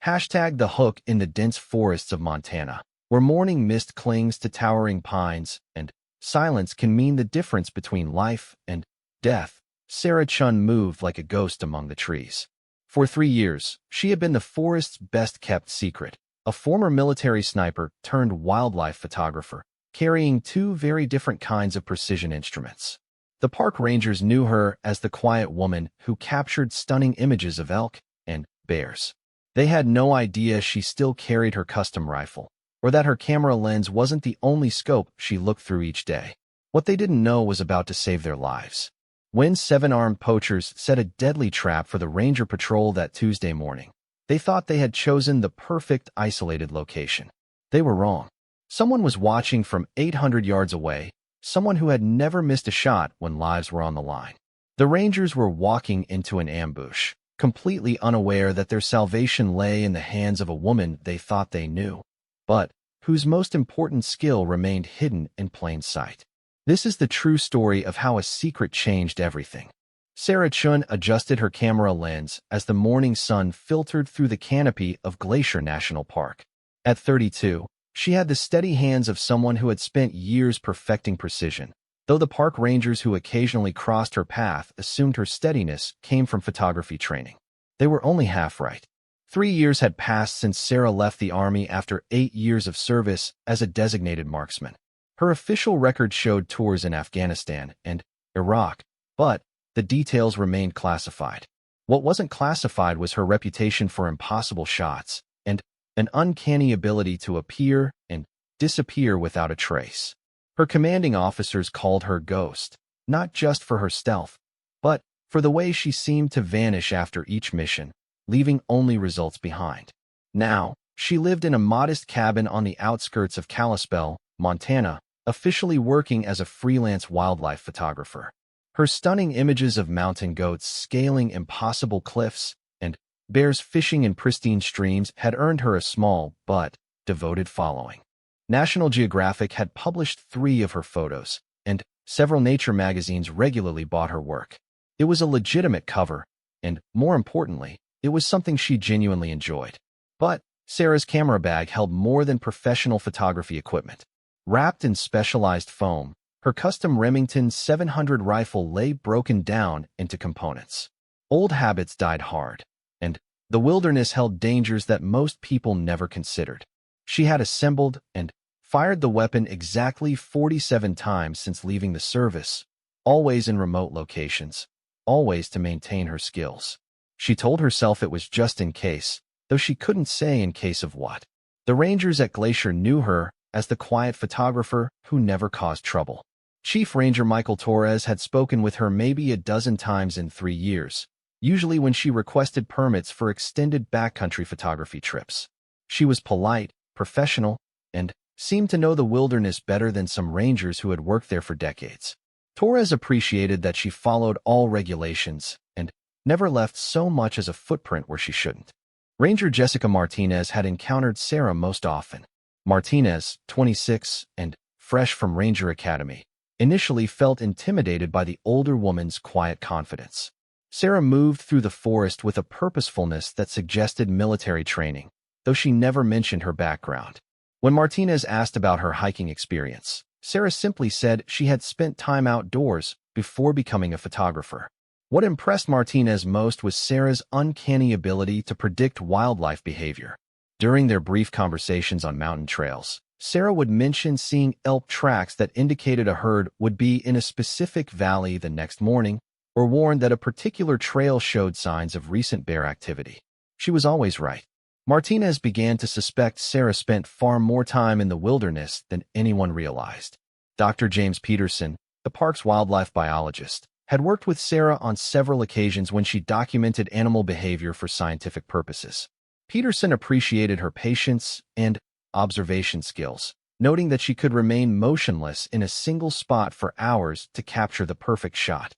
Hashtag the hook in the dense forests of Montana, where morning mist clings to towering pines and silence can mean the difference between life and death. Sarah Chun moved like a ghost among the trees. For 3 years, she had been the forest's best-kept secret, a former military sniper turned wildlife photographer, carrying two very different kinds of precision instruments. The park rangers knew her as the quiet woman who captured stunning images of elk and bears. They had no idea she still carried her custom rifle, or that her camera lens wasn't the only scope she looked through each day. What they didn't know was about to save their lives. When 7 armed poachers set a deadly trap for the ranger patrol that Tuesday morning, they thought they had chosen the perfect isolated location. They were wrong. Someone was watching from 800 yards away, someone who had never missed a shot when lives were on the line. The rangers were walking into an ambush, completely unaware that their salvation lay in the hands of a woman they thought they knew, but whose most important skill remained hidden in plain sight. This is the true story of how a secret changed everything. Sarah Chun adjusted her camera lens as the morning sun filtered through the canopy of Glacier National Park. At 32, she had the steady hands of someone who had spent years perfecting precision, though the park rangers who occasionally crossed her path assumed her steadiness came from photography training. They were only half right. 3 years had passed since Sarah left the Army after 8 years of service as a designated marksman. Her official record showed tours in Afghanistan and Iraq, but the details remained classified. What wasn't classified was her reputation for impossible shots and an uncanny ability to appear and disappear without a trace. Her commanding officers called her Ghost, not just for her stealth, but for the way she seemed to vanish after each mission, leaving only results behind. Now, she lived in a modest cabin on the outskirts of Kalispell, Montana, officially working as a freelance wildlife photographer. Her stunning images of mountain goats scaling impossible cliffs and bears fishing in pristine streams had earned her a small but devoted following. National Geographic had published 3 of her photos, and several nature magazines regularly bought her work. It was a legitimate cover, and more importantly, it was something she genuinely enjoyed. But Sarah's camera bag held more than professional photography equipment. Wrapped in specialized foam, her custom Remington 700 rifle lay broken down into components. Old habits died hard, and the wilderness held dangers that most people never considered. She had assembled and fired the weapon exactly 47 times since leaving the service, always in remote locations, always to maintain her skills. She told herself it was just in case, though she couldn't say in case of what. The rangers at Glacier knew her as the quiet photographer who never caused trouble. Chief Ranger Michael Torres had spoken with her maybe a dozen times in 3 years, usually when she requested permits for extended backcountry photography trips. She was polite, professional, and seemed to know the wilderness better than some rangers who had worked there for decades. Torres appreciated that she followed all regulations and never left so much as a footprint where she shouldn't. Ranger Jessica Martinez had encountered Sarah most often. Martinez, 26 and fresh from Ranger Academy, initially felt intimidated by the older woman's quiet confidence. Sarah moved through the forest with a purposefulness that suggested military training, though she never mentioned her background. When Martinez asked about her hiking experience, Sarah simply said she had spent time outdoors before becoming a photographer. What impressed Martinez most was Sarah's uncanny ability to predict wildlife behavior. During their brief conversations on mountain trails, Sarah would mention seeing elk tracks that indicated a herd would be in a specific valley the next morning, or warned that a particular trail showed signs of recent bear activity. She was always right. Martinez began to suspect Sarah spent far more time in the wilderness than anyone realized. Dr. James Peterson, the park's wildlife biologist, had worked with Sarah on several occasions when she documented animal behavior for scientific purposes. Peterson appreciated her patience and observation skills, noting that she could remain motionless in a single spot for hours to capture the perfect shot.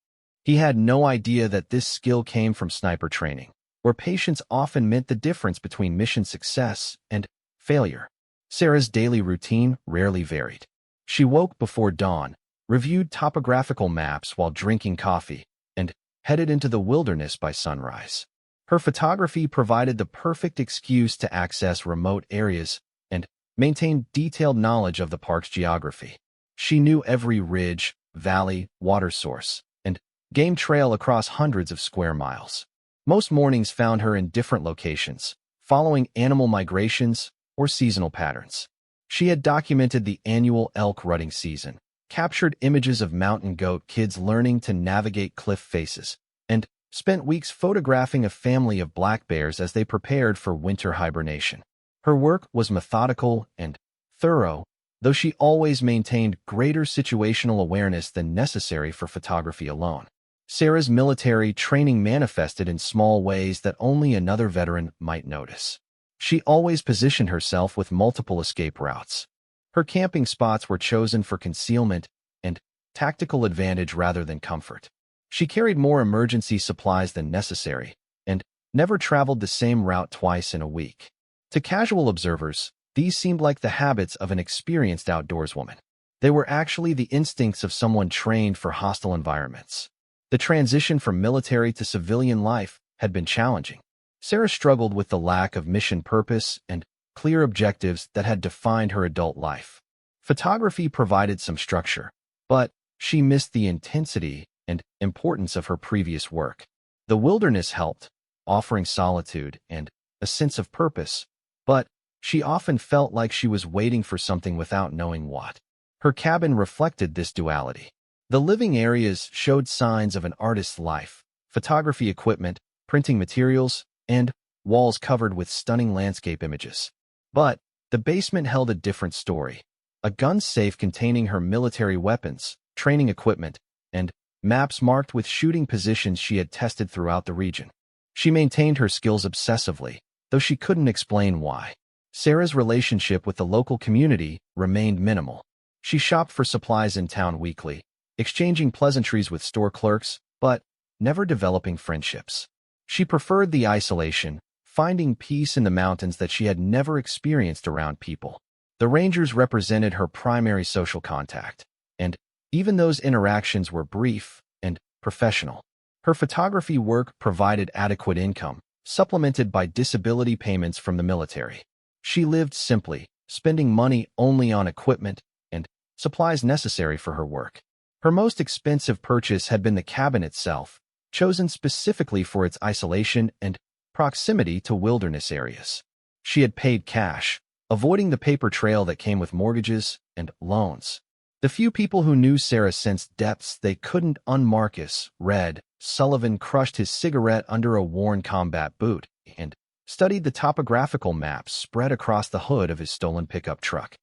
He had no idea that this skill came from sniper training, where patience often meant the difference between mission success and failure. Sarah's daily routine rarely varied. She woke before dawn, reviewed topographical maps while drinking coffee, and headed into the wilderness by sunrise. Her photography provided the perfect excuse to access remote areas and maintain detailed knowledge of the park's geography. She knew every ridge, valley, water source, and game trail across hundreds of square miles. Most mornings found her in different locations, following animal migrations or seasonal patterns. She had documented the annual elk rutting season, captured images of mountain goat kids learning to navigate cliff faces, and spent weeks photographing a family of black bears as they prepared for winter hibernation. Her work was methodical and thorough, though she always maintained greater situational awareness than necessary for photography alone. Sarah's military training manifested in small ways that only another veteran might notice. She always positioned herself with multiple escape routes. Her camping spots were chosen for concealment and tactical advantage rather than comfort. She carried more emergency supplies than necessary and never traveled the same route twice in a week. To casual observers, these seemed like the habits of an experienced outdoorswoman. They were actually the instincts of someone trained for hostile environments. The transition from military to civilian life had been challenging. Sarah struggled with the lack of mission purpose and clear objectives that had defined her adult life. Photography provided some structure, but she missed the intensity and importance of her previous work. The wilderness helped, offering solitude and a sense of purpose, but she often felt like she was waiting for something without knowing what. Her cabin reflected this duality. The living areas showed signs of an artist's life: photography equipment, printing materials, and walls covered with stunning landscape images. But the basement held a different story. A gun safe containing her military weapons, training equipment, and maps marked with shooting positions she had tested throughout the region. She maintained her skills obsessively, though she couldn't explain why. Sarah's relationship with the local community remained minimal. She shopped for supplies in town weekly, exchanging pleasantries with store clerks, but never developing friendships. She preferred the isolation, finding peace in the mountains that she had never experienced around people. The rangers represented her primary social contact, and even those interactions were brief and professional. Her photography work provided adequate income, supplemented by disability payments from the military. She lived simply, spending money only on equipment and supplies necessary for her work. Her most expensive purchase had been the cabin itself, chosen specifically for its isolation and proximity to wilderness areas. She had paid cash, avoiding the paper trail that came with mortgages and loans. The few people who knew Sarah sensed depths they couldn't unmarcus read. Sullivan crushed his cigarette under a worn combat boot and studied the topographical maps spread across the hood of his stolen pickup truck.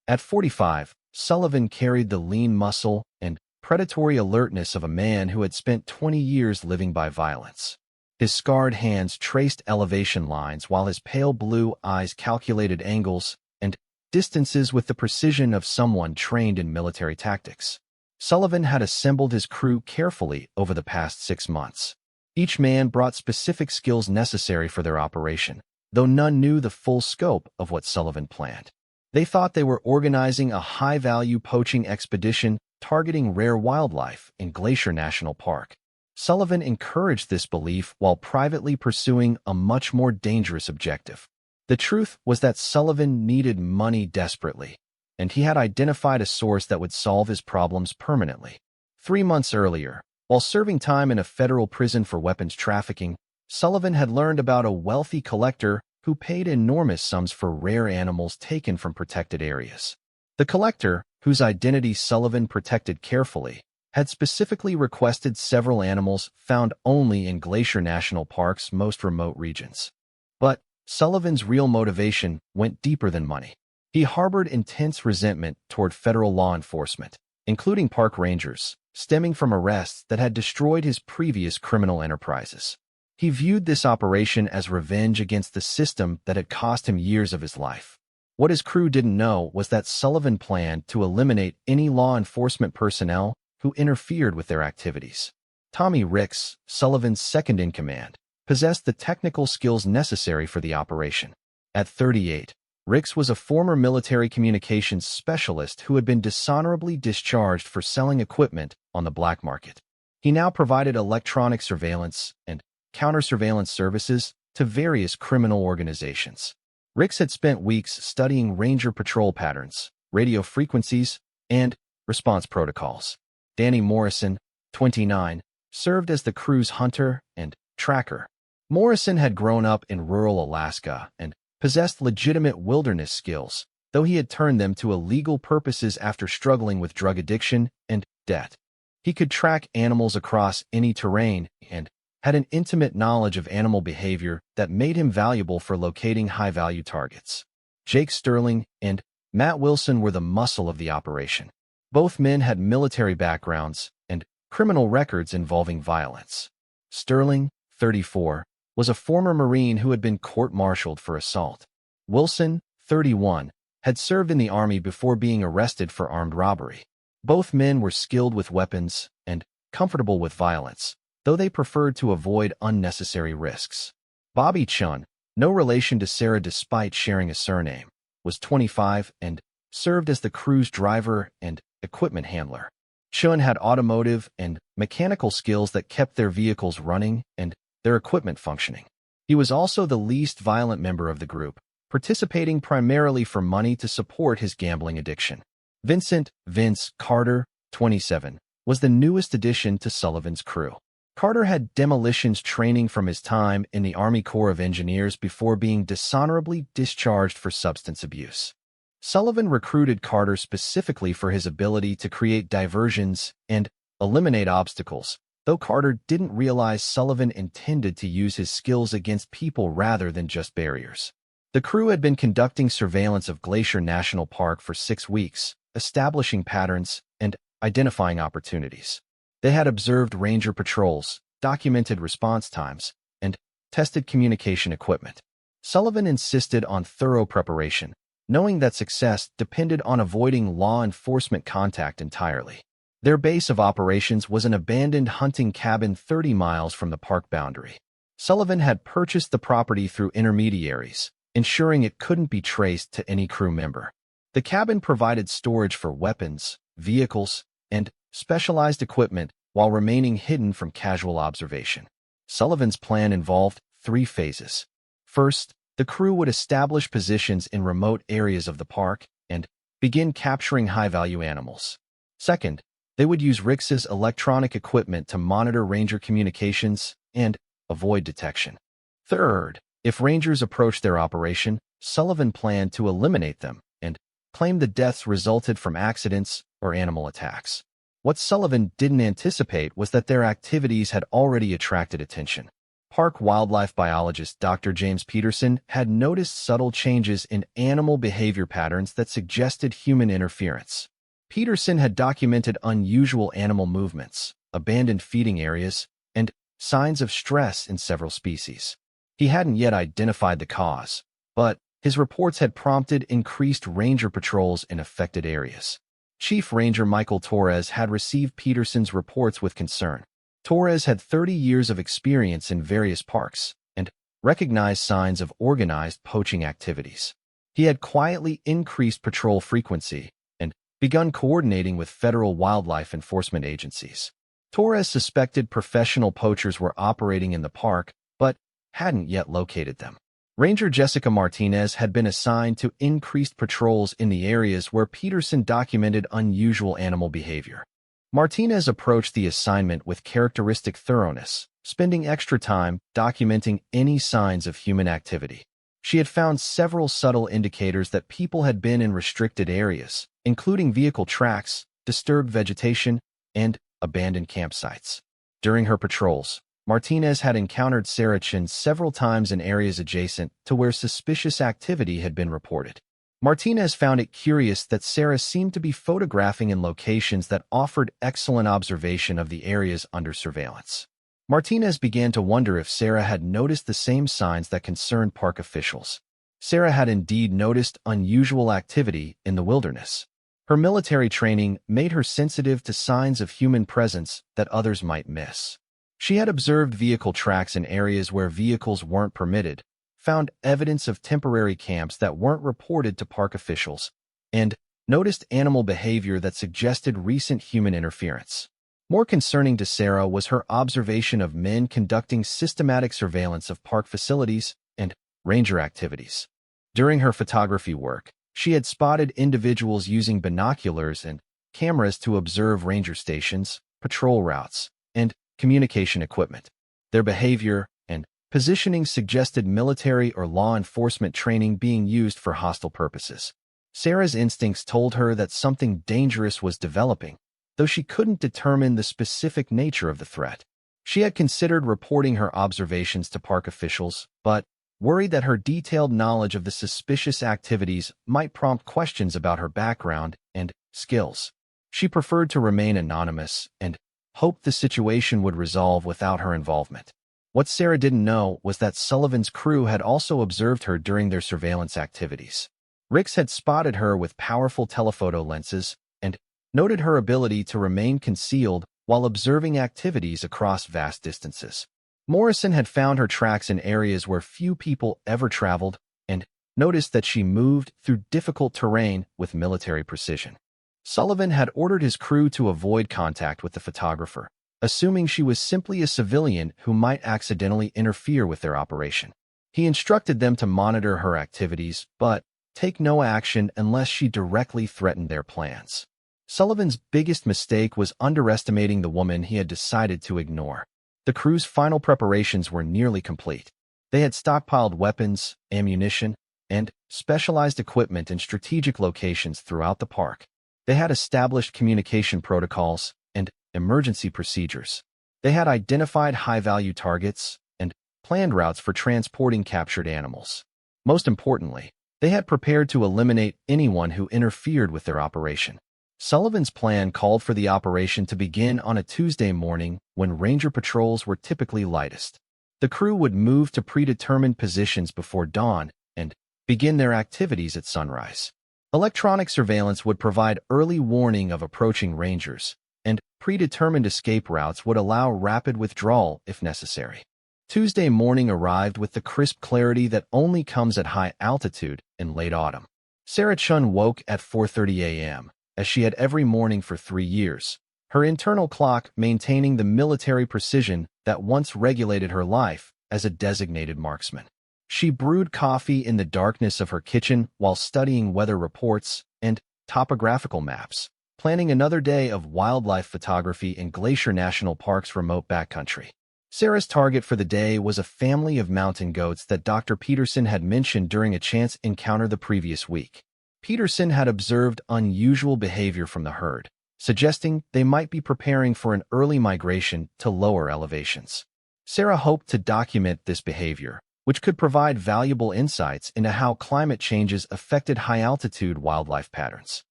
At 45, Sullivan carried the lean muscle and predatory alertness of a man who had spent 20 years living by violence. His scarred hands traced elevation lines while his pale blue eyes calculated angles and distances with the precision of someone trained in military tactics. Sullivan had assembled his crew carefully over the past 6 months. Each man brought specific skills necessary for their operation, though none knew the full scope of what Sullivan planned. They thought they were organizing a high-value poaching expedition targeting rare wildlife in Glacier National Park. Sullivan encouraged this belief while privately pursuing a much more dangerous objective. The truth was that Sullivan needed money desperately, and he had identified a source that would solve his problems permanently. 3 months earlier, while serving time in a federal prison for weapons trafficking, Sullivan had learned about a wealthy collector who paid enormous sums for rare animals taken from protected areas. The collector, whose identity Sullivan protected carefully, had specifically requested several animals found only in Glacier National Park's most remote regions. But Sullivan's real motivation went deeper than money. He harbored intense resentment toward federal law enforcement, including park rangers, stemming from arrests that had destroyed his previous criminal enterprises. He viewed this operation as revenge against the system that had cost him years of his life. What his crew didn't know was that Sullivan planned to eliminate any law enforcement personnel who interfered with their activities. Tommy Ricks, Sullivan's second-in-command, possessed the technical skills necessary for the operation. At 38, Ricks was a former military communications specialist who had been dishonorably discharged for selling equipment on the black market. He now provided electronic surveillance and counter-surveillance services to various criminal organizations. Ricks had spent weeks studying Ranger patrol patterns, radio frequencies, and response protocols. Danny Morrison, 29, served as the crew's hunter and tracker. Morrison had grown up in rural Alaska and possessed legitimate wilderness skills, though he had turned them to illegal purposes after struggling with drug addiction and debt. He could track animals across any terrain and had an intimate knowledge of animal behavior that made him valuable for locating high-value targets. Jake Sterling and Matt Wilson were the muscle of the operation. Both men had military backgrounds and criminal records involving violence. Sterling, 34, was a former Marine who had been court-martialed for assault. Wilson, 31, had served in the Army before being arrested for armed robbery. Both men were skilled with weapons and comfortable with violence, though they preferred to avoid unnecessary risks. Bobby Chun, no relation to Sarah despite sharing a surname, was 25 and served as the crew's driver and equipment handler. Chun had automotive and mechanical skills that kept their vehicles running and their equipment functioning. He was also the least violent member of the group, participating primarily for money to support his gambling addiction. Vince Carter, 27, was the newest addition to Sullivan's crew. Carter had demolitions training from his time in the Army Corps of Engineers before being dishonorably discharged for substance abuse. Sullivan recruited Carter specifically for his ability to create diversions and eliminate obstacles, though Carter didn't realize Sullivan intended to use his skills against people rather than just barriers. The crew had been conducting surveillance of Glacier National Park for 6 weeks, establishing patterns and identifying opportunities. They had observed ranger patrols, documented response times, and tested communication equipment. Sullivan insisted on thorough preparation, knowing that success depended on avoiding law enforcement contact entirely. Their base of operations was an abandoned hunting cabin 30 miles from the park boundary. Sullivan had purchased the property through intermediaries, ensuring it couldn't be traced to any crew member. The cabin provided storage for weapons, vehicles, and specialized equipment while remaining hidden from casual observation. Sullivan's plan involved 3 phases. First, the crew would establish positions in remote areas of the park and begin capturing high-value animals. Second, they would use Ricks's electronic equipment to monitor ranger communications and avoid detection. Third, if rangers approached their operation, Sullivan planned to eliminate them and claimed the deaths resulted from accidents or animal attacks. What Sullivan didn't anticipate was that their activities had already attracted attention. Park wildlife biologist Dr. James Peterson had noticed subtle changes in animal behavior patterns that suggested human interference. Peterson had documented unusual animal movements, abandoned feeding areas, and signs of stress in several species. He hadn't yet identified the cause, but his reports had prompted increased ranger patrols in affected areas. Chief Ranger Michael Torres had received Peterson's reports with concern. Torres had 30 years of experience in various parks and recognized signs of organized poaching activities. He had quietly increased patrol frequency and begun coordinating with federal wildlife enforcement agencies. Torres suspected professional poachers were operating in the park, but hadn't yet located them. Ranger Jessica Martinez had been assigned to increased patrols in the areas where Peterson documented unusual animal behavior. Martinez approached the assignment with characteristic thoroughness, spending extra time documenting any signs of human activity. She had found several subtle indicators that people had been in restricted areas, including vehicle tracks, disturbed vegetation, and abandoned campsites. During her patrols, Martinez had encountered Sarah Chun several times in areas adjacent to where suspicious activity had been reported. Martinez found it curious that Sarah seemed to be photographing in locations that offered excellent observation of the areas under surveillance. Martinez began to wonder if Sarah had noticed the same signs that concerned park officials. Sarah had indeed noticed unusual activity in the wilderness. Her military training made her sensitive to signs of human presence that others might miss. She had observed vehicle tracks in areas where vehicles weren't permitted, found evidence of temporary camps that weren't reported to park officials, and noticed animal behavior that suggested recent human interference. More concerning to Sarah was her observation of men conducting systematic surveillance of park facilities and ranger activities. During her photography work, she had spotted individuals using binoculars and cameras to observe ranger stations, patrol routes, and communication equipment. Their behavior and positioning suggested military or law enforcement training being used for hostile purposes. Sarah's instincts told her that something dangerous was developing, though she couldn't determine the specific nature of the threat. She had considered reporting her observations to park officials, but worried that her detailed knowledge of the suspicious activities might prompt questions about her background and skills. She preferred to remain anonymous and hoped the situation would resolve without her involvement. What Sarah didn't know was that Sullivan's crew had also observed her during their surveillance activities. Rix had spotted her with powerful telephoto lenses and noted her ability to remain concealed while observing activities across vast distances. Morrison had found her tracks in areas where few people ever traveled and noticed that she moved through difficult terrain with military precision. Sullivan had ordered his crew to avoid contact with the photographer, assuming she was simply a civilian who might accidentally interfere with their operation. He instructed them to monitor her activities, but take no action unless she directly threatened their plans. Sullivan's biggest mistake was underestimating the woman he had decided to ignore. The crew's final preparations were nearly complete. They had stockpiled weapons, ammunition, and specialized equipment in strategic locations throughout the park. They had established communication protocols and emergency procedures. They had identified high-value targets and planned routes for transporting captured animals. Most importantly, they had prepared to eliminate anyone who interfered with their operation. Sullivan's plan called for the operation to begin on a Tuesday morning when ranger patrols were typically lightest. The crew would move to predetermined positions before dawn and begin their activities at sunrise. Electronic surveillance would provide early warning of approaching rangers, and predetermined escape routes would allow rapid withdrawal if necessary. Tuesday morning arrived with the crisp clarity that only comes at high altitude in late autumn. Sarah Chun woke at 4:30 a.m., as she had every morning for 3 years, her internal clock maintaining the military precision that once regulated her life as a designated marksman. She brewed coffee in the darkness of her kitchen while studying weather reports and topographical maps, planning another day of wildlife photography in Glacier National Park's remote backcountry. Sarah's target for the day was a family of mountain goats that Dr. Peterson had mentioned during a chance encounter the previous week. Peterson had observed unusual behavior from the herd, suggesting they might be preparing for an early migration to lower elevations. Sarah hoped to document this behavior, which could provide valuable insights into how climate changes affected high-altitude wildlife patterns.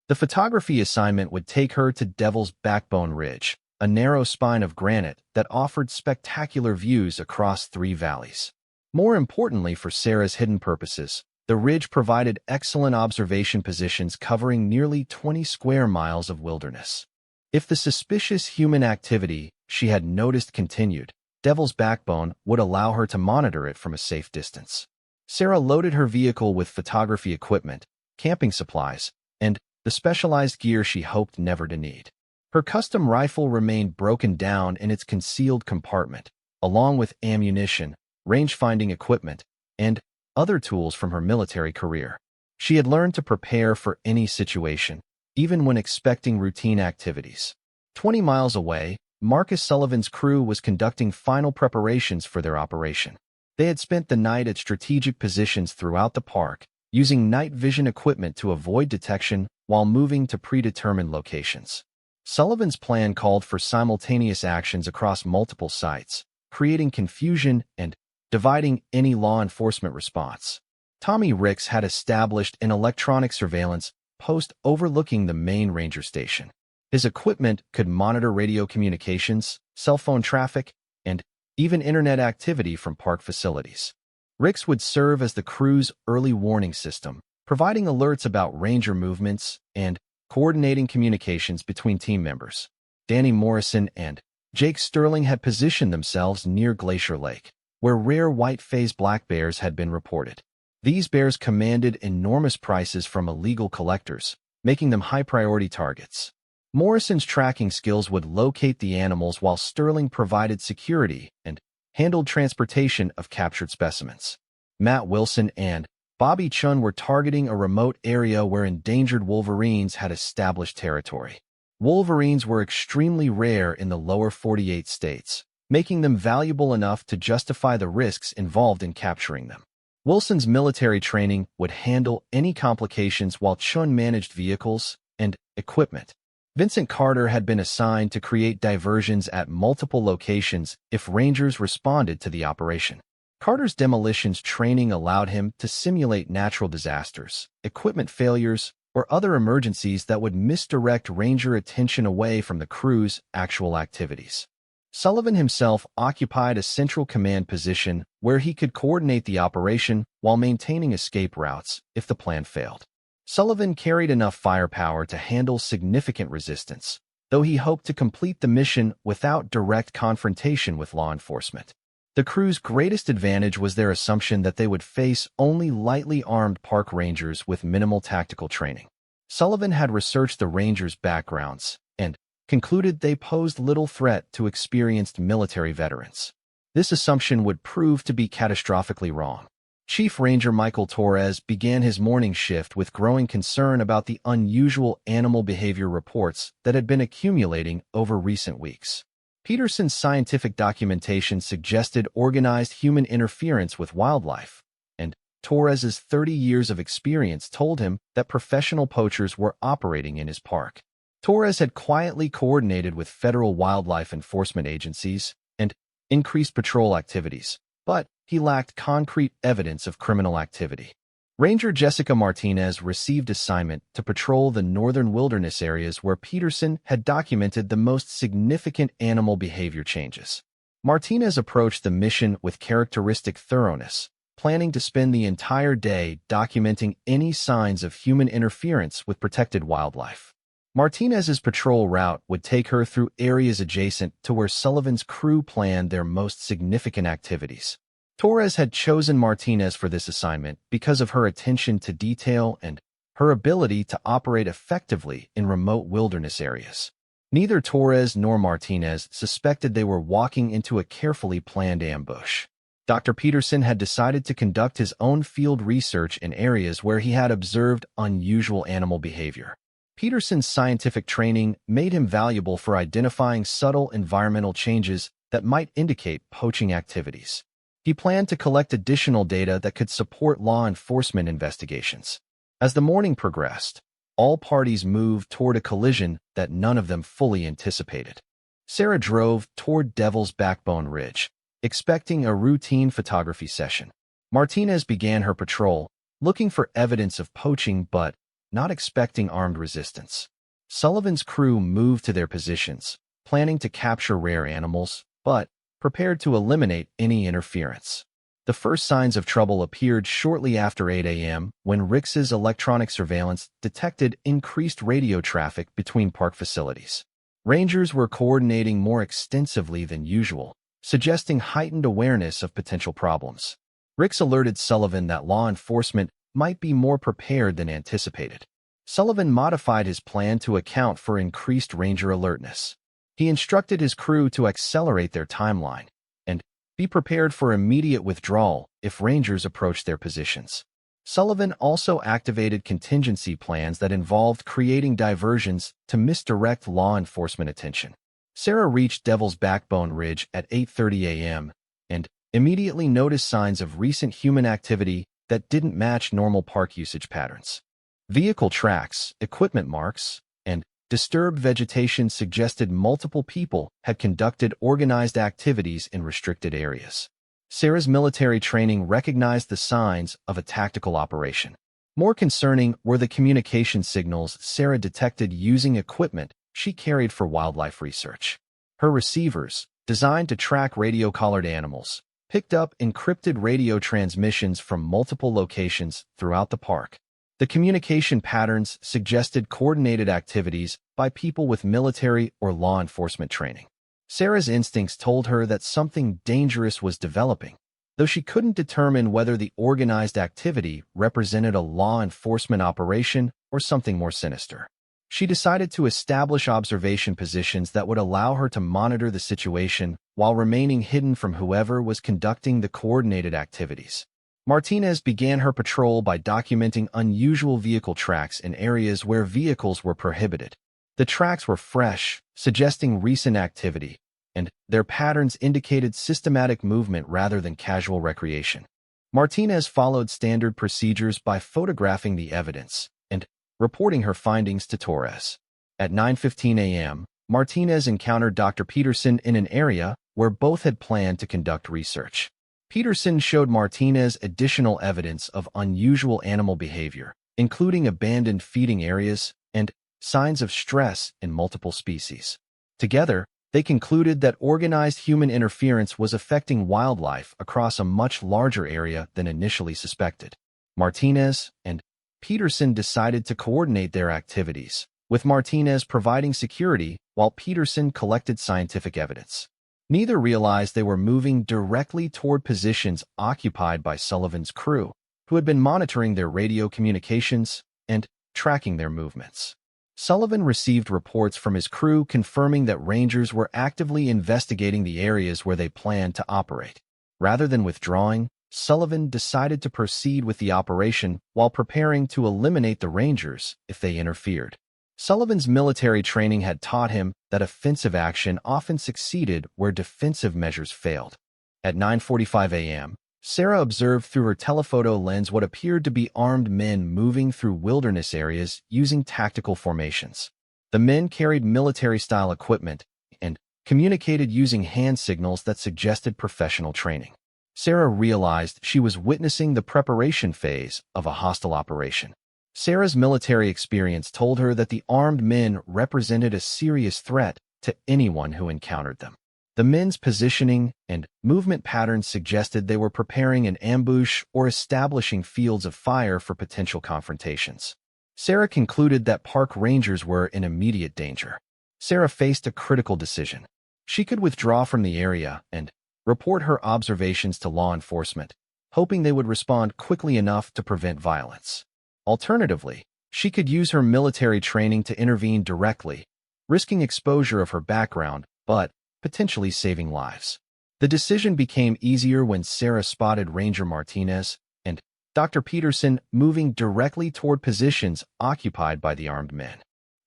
The photography assignment would take her to Devil's Backbone Ridge, a narrow spine of granite that offered spectacular views across 3 valleys. More importantly for Sarah's hidden purposes, the ridge provided excellent observation positions covering nearly 20 square miles of wilderness. If the suspicious human activity she had noticed continued, Devil's Backbone would allow her to monitor it from a safe distance. Sarah loaded her vehicle with photography equipment, camping supplies, and the specialized gear she hoped never to need. Her custom rifle remained broken down in its concealed compartment, along with ammunition, range-finding equipment, and other tools from her military career. She had learned to prepare for any situation, even when expecting routine activities. 20 miles away, Marcus Sullivan's crew was conducting final preparations for their operation. They had spent the night at strategic positions throughout the park, using night vision equipment to avoid detection while moving to predetermined locations. Sullivan's plan called for simultaneous actions across multiple sites, creating confusion and dividing any law enforcement response. Tommy Rix had established an electronic surveillance post overlooking the main ranger station. His equipment could monitor radio communications, cell phone traffic, and even internet activity from park facilities. Rix would serve as the crew's early warning system, providing alerts about ranger movements and coordinating communications between team members. Danny Morrison and Jake Sterling had positioned themselves near Glacier Lake, where rare white-faced black bears had been reported. These bears commanded enormous prices from illegal collectors, making them high-priority targets. Morrison's tracking skills would locate the animals while Sterling provided security and handled transportation of captured specimens. Matt Wilson and Bobby Chun were targeting a remote area where endangered wolverines had established territory. Wolverines were extremely rare in the lower 48 states, making them valuable enough to justify the risks involved in capturing them. Wilson's military training would handle any complications while Chun managed vehicles and equipment. Vincent Carter had been assigned to create diversions at multiple locations if rangers responded to the operation. Carter's demolitions training allowed him to simulate natural disasters, equipment failures, or other emergencies that would misdirect ranger attention away from the crew's actual activities. Sullivan himself occupied a central command position where he could coordinate the operation while maintaining escape routes if the plan failed. Sullivan carried enough firepower to handle significant resistance, though he hoped to complete the mission without direct confrontation with law enforcement. The crew's greatest advantage was their assumption that they would face only lightly armed park rangers with minimal tactical training. Sullivan had researched the rangers' backgrounds and concluded they posed little threat to experienced military veterans. This assumption would prove to be catastrophically wrong. Chief Ranger Michael Torres began his morning shift with growing concern about the unusual animal behavior reports that had been accumulating over recent weeks. Peterson's scientific documentation suggested organized human interference with wildlife, and Torres's 30 years of experience told him that professional poachers were operating in his park. Torres had quietly coordinated with federal wildlife enforcement agencies and increased patrol activities, but he lacked concrete evidence of criminal activity. Ranger Jessica Martinez received assignment to patrol the northern wilderness areas where Peterson had documented the most significant animal behavior changes. Martinez approached the mission with characteristic thoroughness, planning to spend the entire day documenting any signs of human interference with protected wildlife. Martinez's patrol route would take her through areas adjacent to where Sullivan's crew planned their most significant activities. Torres had chosen Martinez for this assignment because of her attention to detail and her ability to operate effectively in remote wilderness areas. Neither Torres nor Martinez suspected they were walking into a carefully planned ambush. Dr. Peterson had decided to conduct his own field research in areas where he had observed unusual animal behavior. Peterson's scientific training made him valuable for identifying subtle environmental changes that might indicate poaching activities. He planned to collect additional data that could support law enforcement investigations. As the morning progressed, all parties moved toward a collision that none of them fully anticipated. Sarah drove toward Devil's Backbone Ridge, expecting a routine photography session. Martinez began her patrol, looking for evidence of poaching but not expecting armed resistance. Sullivan's crew moved to their positions, planning to capture rare animals, but prepared to eliminate any interference. The first signs of trouble appeared shortly after 8 a.m. when Rix's electronic surveillance detected increased radio traffic between park facilities. Rangers were coordinating more extensively than usual, suggesting heightened awareness of potential problems. Rix alerted Sullivan that law enforcement might be more prepared than anticipated. Sullivan modified his plan to account for increased ranger alertness. He instructed his crew to accelerate their timeline and be prepared for immediate withdrawal if rangers approached their positions. Sullivan also activated contingency plans that involved creating diversions to misdirect law enforcement attention. Sarah reached Devil's Backbone Ridge at 8:30 a.m. and immediately noticed signs of recent human activity that didn't match normal park usage patterns. Vehicle tracks, equipment marks, and disturbed vegetation suggested multiple people had conducted organized activities in restricted areas. Sarah's military training recognized the signs of a tactical operation. More concerning were the communication signals Sarah detected using equipment she carried for wildlife research. Her receivers, designed to track radio-collared animals, picked up encrypted radio transmissions from multiple locations throughout the park. The communication patterns suggested coordinated activities by people with military or law enforcement training. Sarah's instincts told her that something dangerous was developing, though she couldn't determine whether the organized activity represented a law enforcement operation or something more sinister. She decided to establish observation positions that would allow her to monitor the situation while remaining hidden from whoever was conducting the coordinated activities. Martinez began her patrol by documenting unusual vehicle tracks in areas where vehicles were prohibited. The tracks were fresh, suggesting recent activity, and their patterns indicated systematic movement rather than casual recreation. Martinez followed standard procedures by photographing the evidence and reporting her findings to Torres. At 9:15 a.m., Martinez encountered Dr. Peterson in an area where both had planned to conduct research. Peterson showed Martinez additional evidence of unusual animal behavior, including abandoned feeding areas and signs of stress in multiple species. Together, they concluded that organized human interference was affecting wildlife across a much larger area than initially suspected. Martinez and Peterson decided to coordinate their activities, with Martinez providing security while Peterson collected scientific evidence. Neither realized they were moving directly toward positions occupied by Sullivan's crew, who had been monitoring their radio communications and tracking their movements. Sullivan received reports from his crew confirming that rangers were actively investigating the areas where they planned to operate. Rather than withdrawing, Sullivan decided to proceed with the operation while preparing to eliminate the rangers if they interfered. Sullivan's military training had taught him that offensive action often succeeded where defensive measures failed. At 9:45 a.m., Sarah observed through her telephoto lens what appeared to be armed men moving through wilderness areas using tactical formations. The men carried military-style equipment and communicated using hand signals that suggested professional training. Sarah realized she was witnessing the preparation phase of a hostile operation. Sarah's military experience told her that the armed men represented a serious threat to anyone who encountered them. The men's positioning and movement patterns suggested they were preparing an ambush or establishing fields of fire for potential confrontations. Sarah concluded that park rangers were in immediate danger. Sarah faced a critical decision. She could withdraw from the area and report her observations to law enforcement, hoping they would respond quickly enough to prevent violence. Alternatively, she could use her military training to intervene directly, risking exposure of her background, but potentially saving lives. The decision became easier when Sarah spotted Ranger Martinez and Dr. Peterson moving directly toward positions occupied by the armed men.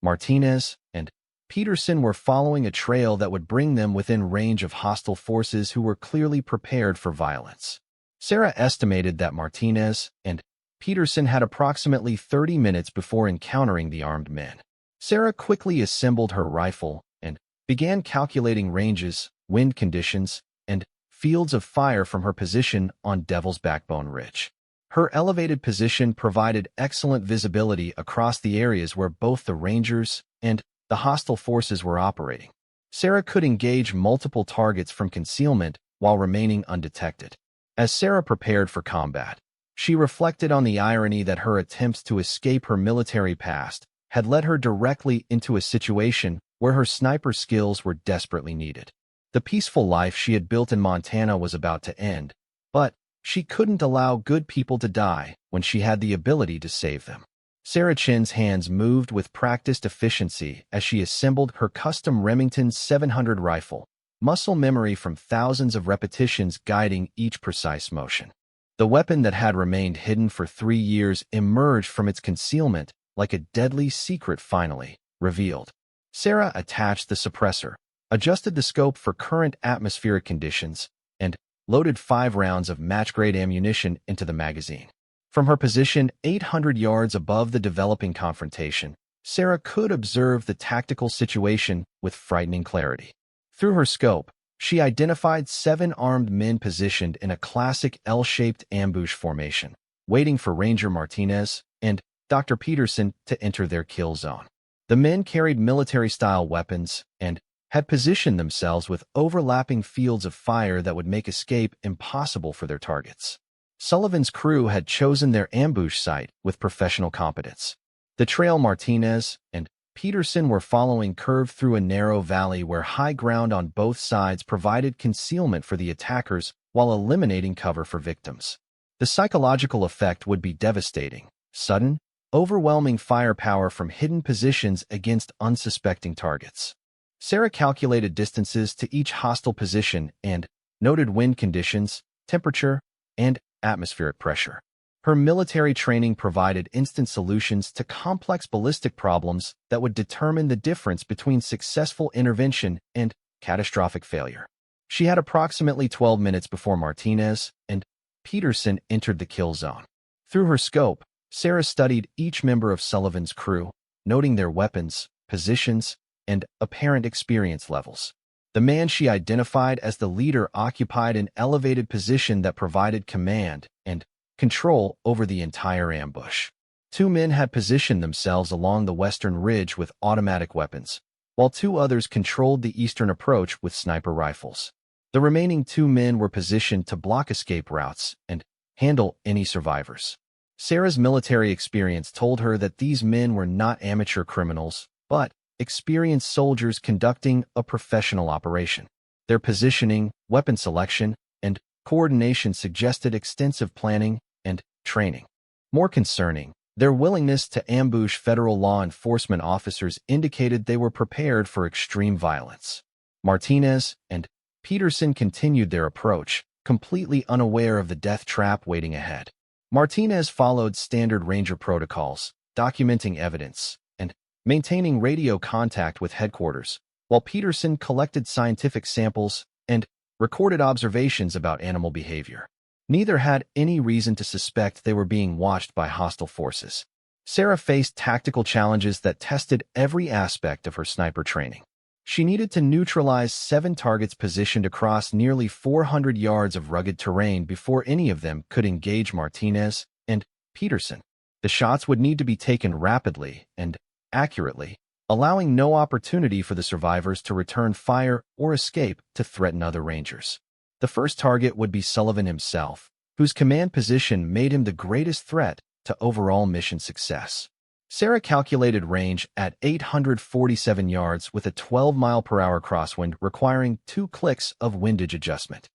Martinez and Peterson were following a trail that would bring them within range of hostile forces who were clearly prepared for violence. Sarah estimated that Martinez and Peterson had approximately 30 minutes before encountering the armed men. Sarah quickly assembled her rifle and began calculating ranges, wind conditions, and fields of fire from her position on Devil's Backbone Ridge. Her elevated position provided excellent visibility across the areas where both the Rangers and the hostile forces were operating. Sarah could engage multiple targets from concealment while remaining undetected. As Sarah prepared for combat, she reflected on the irony that her attempts to escape her military past had led her directly into a situation where her sniper skills were desperately needed. The peaceful life she had built in Montana was about to end, but she couldn't allow good people to die when she had the ability to save them. Sarah Chin's hands moved with practiced efficiency as she assembled her custom Remington 700 rifle, muscle memory from thousands of repetitions guiding each precise motion. The weapon that had remained hidden for 3 years emerged from its concealment like a deadly secret finally revealed. Sarah attached the suppressor, adjusted the scope for current atmospheric conditions, and loaded 5 rounds of match-grade ammunition into the magazine. From her position 800 yards above the developing confrontation, Sarah could observe the tactical situation with frightening clarity. Through her scope, she identified 7 armed men positioned in a classic L-shaped ambush formation, waiting for Ranger Martinez and Dr. Peterson to enter their kill zone. The men carried military-style weapons and had positioned themselves with overlapping fields of fire that would make escape impossible for their targets. Sullivan's crew had chosen their ambush site with professional competence. The trail Martinez and Peterson were following curved through a narrow valley where high ground on both sides provided concealment for the attackers while eliminating cover for victims. The psychological effect would be devastating, sudden, overwhelming firepower from hidden positions against unsuspecting targets. Sarah calculated distances to each hostile position and noted wind conditions, temperature, and atmospheric pressure. Her military training provided instant solutions to complex ballistic problems that would determine the difference between successful intervention and catastrophic failure. She had approximately 12 minutes before Martinez and Peterson entered the kill zone. Through her scope, Sarah studied each member of Sullivan's crew, noting their weapons, positions, and apparent experience levels. The man she identified as the leader occupied an elevated position that provided command and control over the entire ambush. Two men had positioned themselves along the western ridge with automatic weapons, while two others controlled the eastern approach with sniper rifles. The remaining two men were positioned to block escape routes and handle any survivors. Sarah's military experience told her that these men were not amateur criminals, but experienced soldiers conducting a professional operation. Their positioning, weapon selection, and coordination suggested extensive planning and training. More concerning, their willingness to ambush federal law enforcement officers indicated they were prepared for extreme violence. Martinez and Peterson continued their approach, completely unaware of the death trap waiting ahead. Martinez followed standard Ranger protocols, documenting evidence and maintaining radio contact with headquarters, while Peterson collected scientific samples and recorded observations about animal behavior. Neither had any reason to suspect they were being watched by hostile forces. Sarah faced tactical challenges that tested every aspect of her sniper training. She needed to neutralize 7 targets positioned across nearly 400 yards of rugged terrain before any of them could engage Martinez and Peterson. The shots would need to be taken rapidly and accurately, allowing no opportunity for the survivors to return fire or escape to threaten other Rangers. The first target would be Sullivan himself, whose command position made him the greatest threat to overall mission success. Sarah calculated range at 847 yards with a 12-mile-per-hour crosswind requiring 2 clicks of windage adjustment.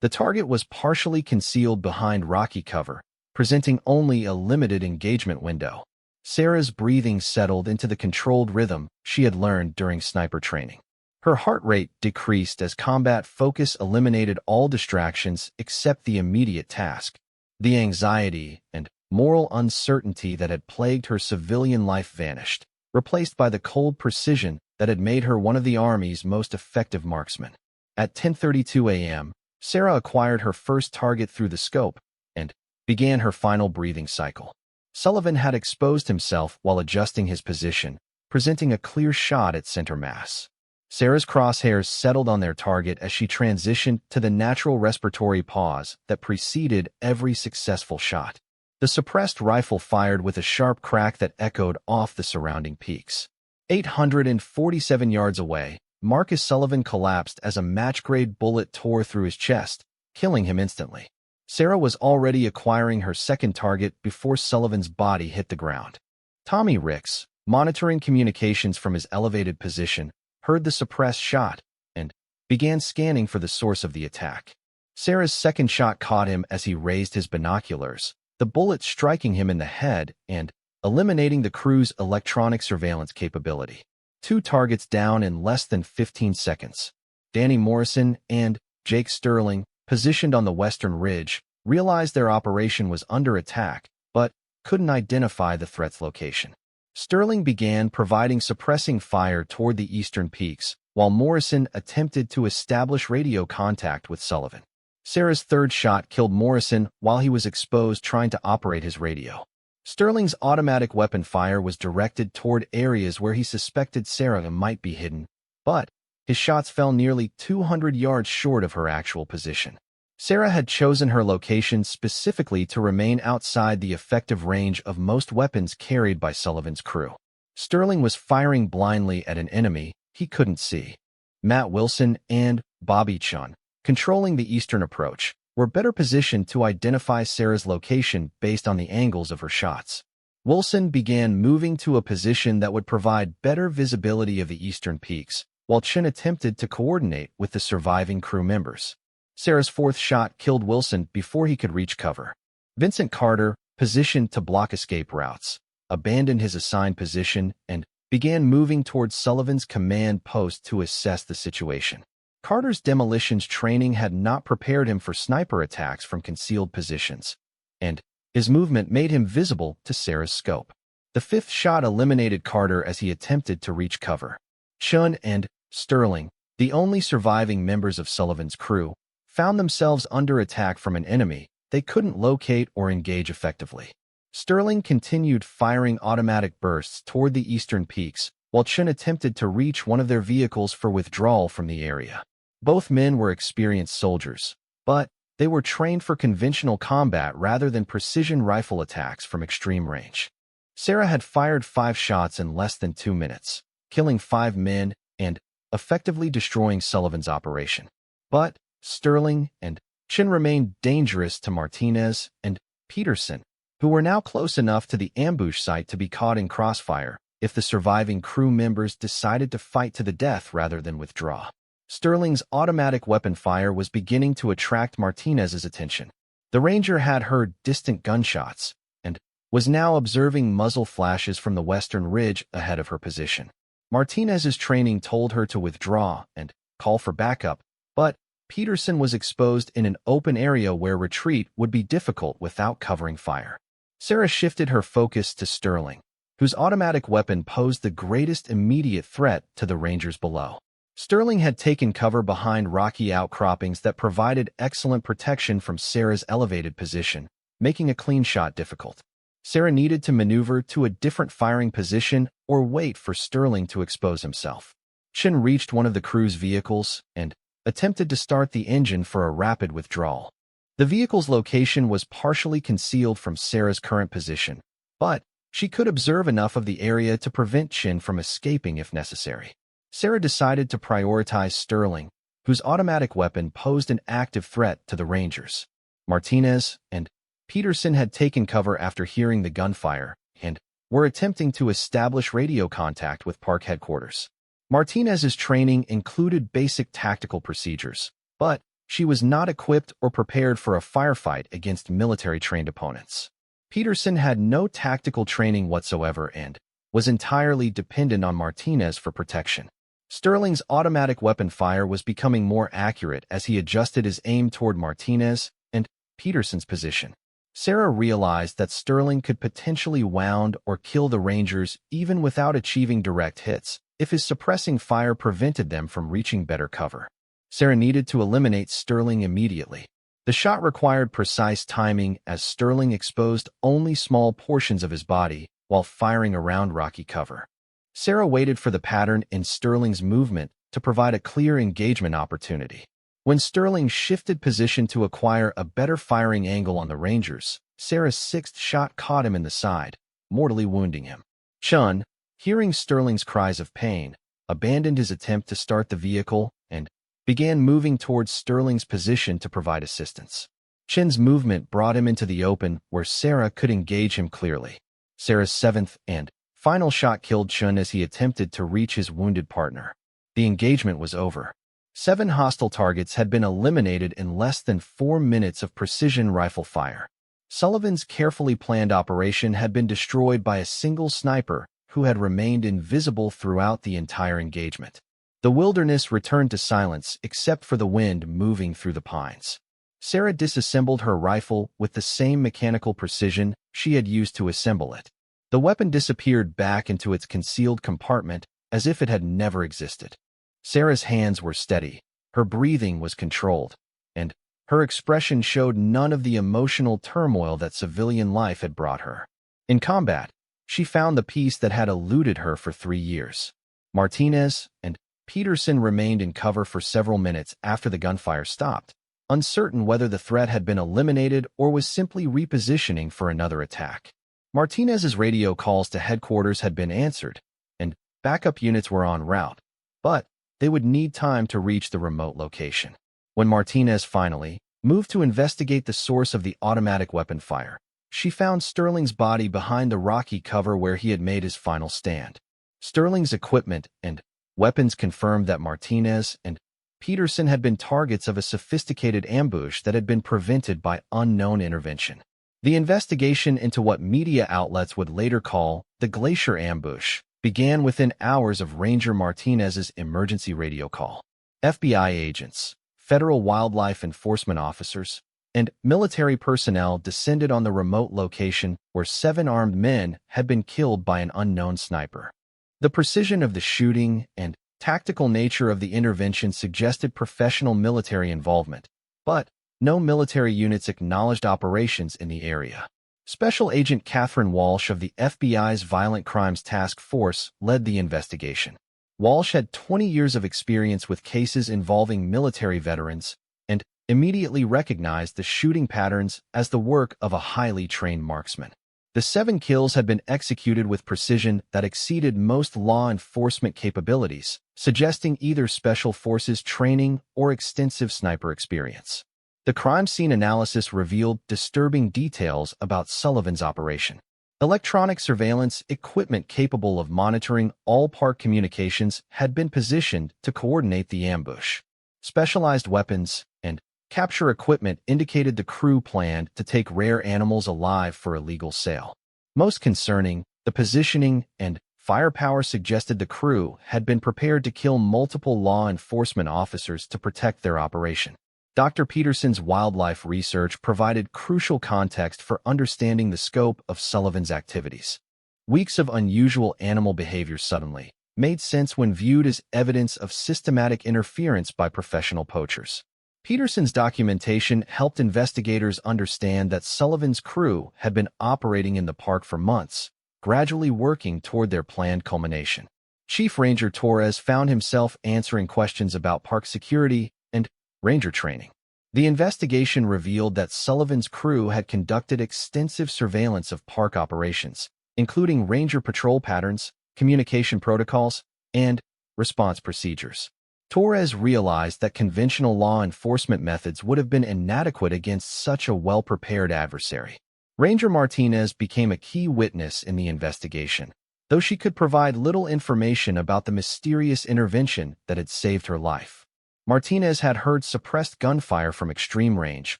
The target was partially concealed behind rocky cover, presenting only a limited engagement window. Sarah's breathing settled into the controlled rhythm she had learned during sniper training. Her heart rate decreased as combat focus eliminated all distractions except the immediate task. The anxiety and moral uncertainty that had plagued her civilian life vanished, replaced by the cold precision that had made her one of the Army's most effective marksmen. At 10:32 a.m., Sarah acquired her first target through the scope and began her final breathing cycle. Sullivan had exposed himself while adjusting his position, presenting a clear shot at center mass. Sarah's crosshairs settled on their target as she transitioned to the natural respiratory pause that preceded every successful shot. The suppressed rifle fired with a sharp crack that echoed off the surrounding peaks. 847 yards away, Marcus Sullivan collapsed as a match-grade bullet tore through his chest, killing him instantly. Sarah was already acquiring her second target before Sullivan's body hit the ground. Tommy Ricks, monitoring communications from his elevated position, heard the suppressed shot and began scanning for the source of the attack. Sarah's second shot caught him as he raised his binoculars, the bullet striking him in the head and eliminating the crew's electronic surveillance capability. 2 targets down in less than 15 seconds. Danny Morrison and Jake Sterling, positioned on the western ridge, realized their operation was under attack, but couldn't identify the threat's location. Sterling began providing suppressing fire toward the eastern peaks, while Morrison attempted to establish radio contact with Sullivan. Sarah's third shot killed Morrison while he was exposed trying to operate his radio. Sterling's automatic weapon fire was directed toward areas where he suspected Sarah might be hidden, but his shots fell nearly 200 yards short of her actual position. Sarah had chosen her location specifically to remain outside the effective range of most weapons carried by Sullivan's crew. Sterling was firing blindly at an enemy he couldn't see. Matt Wilson and Bobby Chun, controlling the eastern approach, were better positioned to identify Sarah's location based on the angles of her shots. Wilson began moving to a position that would provide better visibility of the eastern peaks, while Chun attempted to coordinate with the surviving crew members. Sarah's fourth shot killed Wilson before he could reach cover. Vincent Carter, positioned to block escape routes, abandoned his assigned position and began moving towards Sullivan's command post to assess the situation. Carter's demolitions training had not prepared him for sniper attacks from concealed positions, and his movement made him visible to Sarah's scope. The fifth shot eliminated Carter as he attempted to reach cover. Chun and Sterling, the only surviving members of Sullivan's crew, found themselves under attack from an enemy they couldn't locate or engage effectively. Sterling continued firing automatic bursts toward the eastern peaks, while Chun attempted to reach one of their vehicles for withdrawal from the area. Both men were experienced soldiers, but they were trained for conventional combat rather than precision rifle attacks from extreme range. Sarah had fired 5 shots in less than 2 minutes, killing 5 men and effectively destroying Sullivan's operation. But Sterling and Chun remained dangerous to Martinez and Peterson, who were now close enough to the ambush site to be caught in crossfire if the surviving crew members decided to fight to the death rather than withdraw. Sterling's automatic weapon fire was beginning to attract Martinez's attention. The Ranger had heard distant gunshots and was now observing muzzle flashes from the western ridge ahead of her position. Martinez's training told her to withdraw and call for backup, but Peterson was exposed in an open area where retreat would be difficult without covering fire. Sarah shifted her focus to Sterling, whose automatic weapon posed the greatest immediate threat to the Rangers below. Sterling had taken cover behind rocky outcroppings that provided excellent protection from Sarah's elevated position, making a clean shot difficult. Sarah needed to maneuver to a different firing position or wait for Sterling to expose himself. Chun reached one of the crew's vehicles and attempted to start the engine for a rapid withdrawal. The vehicle's location was partially concealed from Sarah's current position, but she could observe enough of the area to prevent Chun from escaping if necessary. Sarah decided to prioritize Sterling, whose automatic weapon posed an active threat to the Rangers. Martinez and Peterson had taken cover after hearing the gunfire and were attempting to establish radio contact with park headquarters. Martinez's training included basic tactical procedures, but she was not equipped or prepared for a firefight against military-trained opponents. Peterson had no tactical training whatsoever and was entirely dependent on Martinez for protection. Sterling's automatic weapon fire was becoming more accurate as he adjusted his aim toward Martinez and Peterson's position. Sarah realized that Sterling could potentially wound or kill the Rangers even without achieving direct hits, if his suppressing fire prevented them from reaching better cover. Sarah needed to eliminate Sterling immediately. The shot required precise timing as Sterling exposed only small portions of his body while firing around rocky cover. Sarah waited for the pattern in Sterling's movement to provide a clear engagement opportunity. When Sterling shifted position to acquire a better firing angle on the Rangers, Sarah's 6th shot caught him in the side, mortally wounding him. Chun, hearing Sterling's cries of pain, abandoned his attempt to start the vehicle and began moving towards Sterling's position to provide assistance. Chun's movement brought him into the open where Sarah could engage him clearly. Sarah's 7th and final shot killed Chun as he attempted to reach his wounded partner. The engagement was over. 7 hostile targets had been eliminated in less than 4 minutes of precision rifle fire. Sullivan's carefully planned operation had been destroyed by a single sniper who had remained invisible throughout the entire engagement. The wilderness returned to silence except for the wind moving through the pines. Sarah disassembled her rifle with the same mechanical precision she had used to assemble it. The weapon disappeared back into its concealed compartment as if it had never existed. Sarah's hands were steady, her breathing was controlled, and her expression showed none of the emotional turmoil that civilian life had brought her. In combat, she found the peace that had eluded her for 3 years. Martinez and Peterson remained in cover for several minutes after the gunfire stopped, uncertain whether the threat had been eliminated or was simply repositioning for another attack. Martinez's radio calls to headquarters had been answered, and backup units were en route, but they would need time to reach the remote location. When Martinez finally moved to investigate the source of the automatic weapon fire, she found Sterling's body behind the rocky cover where he had made his final stand. Sterling's equipment and weapons confirmed that Martinez and Peterson had been targets of a sophisticated ambush that had been prevented by unknown intervention. The investigation into what media outlets would later call the Glacier Ambush began within hours of Ranger Martinez's emergency radio call. FBI agents, federal wildlife enforcement officers, and military personnel descended on the remote location where 7 armed men had been killed by an unknown sniper. The precision of the shooting and tactical nature of the intervention suggested professional military involvement, but no military units acknowledged operations in the area. Special Agent Catherine Walsh of the FBI's Violent Crimes Task Force led the investigation. Walsh had 20 years of experience with cases involving military veterans and immediately recognized the shooting patterns as the work of a highly trained marksman. The 7 kills had been executed with precision that exceeded most law enforcement capabilities, suggesting either special forces training or extensive sniper experience. The crime scene analysis revealed disturbing details about Sullivan's operation. Electronic surveillance equipment capable of monitoring all park communications had been positioned to coordinate the ambush. Specialized weapons and capture equipment indicated the crew planned to take rare animals alive for illegal sale. Most concerning, the positioning and firepower suggested the crew had been prepared to kill multiple law enforcement officers to protect their operation. Dr. Peterson's wildlife research provided crucial context for understanding the scope of Sullivan's activities. Weeks of unusual animal behavior suddenly made sense when viewed as evidence of systematic interference by professional poachers. Peterson's documentation helped investigators understand that Sullivan's crew had been operating in the park for months, gradually working toward their planned culmination. Chief Ranger Torres found himself answering questions about park security and ranger training. The investigation revealed that Sullivan's crew had conducted extensive surveillance of park operations, including ranger patrol patterns, communication protocols, and response procedures. Torres realized that conventional law enforcement methods would have been inadequate against such a well-prepared adversary. Ranger Martinez became a key witness in the investigation, though she could provide little information about the mysterious intervention that had saved her life. Martinez had heard suppressed gunfire from extreme range,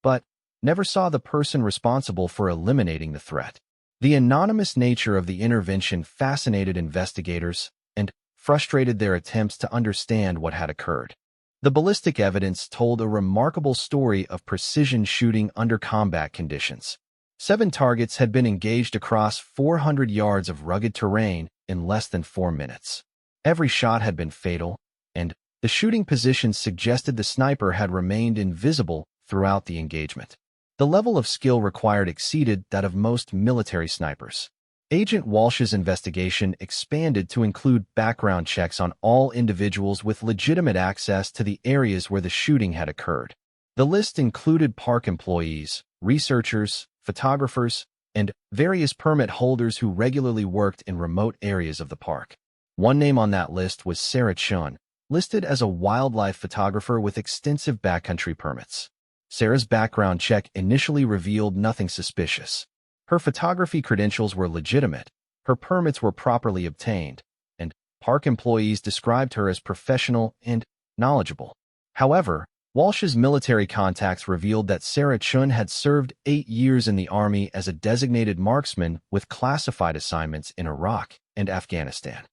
but never saw the person responsible for eliminating the threat. The anonymous nature of the intervention fascinated investigators and frustrated their attempts to understand what had occurred. The ballistic evidence told a remarkable story of precision shooting under combat conditions. 7 targets had been engaged across 400 yards of rugged terrain in less than 4 minutes. Every shot had been fatal, and the shooting positions suggested the sniper had remained invisible throughout the engagement. The level of skill required exceeded that of most military snipers. Agent Walsh's investigation expanded to include background checks on all individuals with legitimate access to the areas where the shooting had occurred. The list included park employees, researchers, photographers, and various permit holders who regularly worked in remote areas of the park. One name on that list was Sarah Chun, listed as a wildlife photographer with extensive backcountry permits. Sarah's background check initially revealed nothing suspicious. Her photography credentials were legitimate, her permits were properly obtained, and park employees described her as professional and knowledgeable. However, Walsh's military contacts revealed that Sarah Chun had served 8 years in the Army as a designated marksman with classified assignments in Iraq and Afghanistan.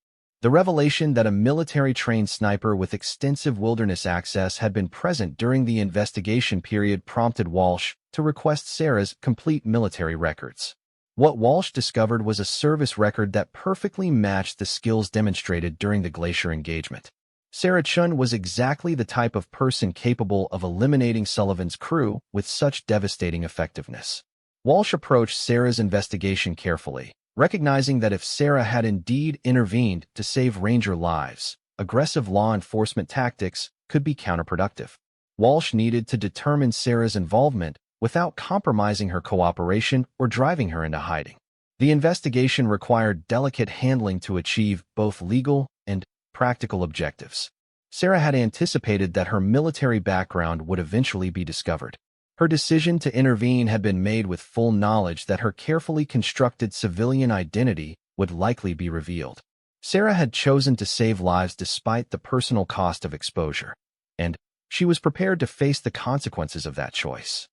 The revelation that a military-trained sniper with extensive wilderness access had been present during the investigation period prompted Walsh to request Sarah's complete military records. What Walsh discovered was a service record that perfectly matched the skills demonstrated during the Glacier engagement. Sarah Chun was exactly the type of person capable of eliminating Sullivan's crew with such devastating effectiveness. Walsh approached Sarah's investigation carefully, recognizing that if Sarah had indeed intervened to save ranger lives, aggressive law enforcement tactics could be counterproductive. Walsh needed to determine Sarah's involvement without compromising her cooperation or driving her into hiding. The investigation required delicate handling to achieve both legal and practical objectives. Sarah had anticipated that her military background would eventually be discovered. Her decision to intervene had been made with full knowledge that her carefully constructed civilian identity would likely be revealed. Sarah had chosen to save lives despite the personal cost of exposure, and she was prepared to face the consequences of that choice.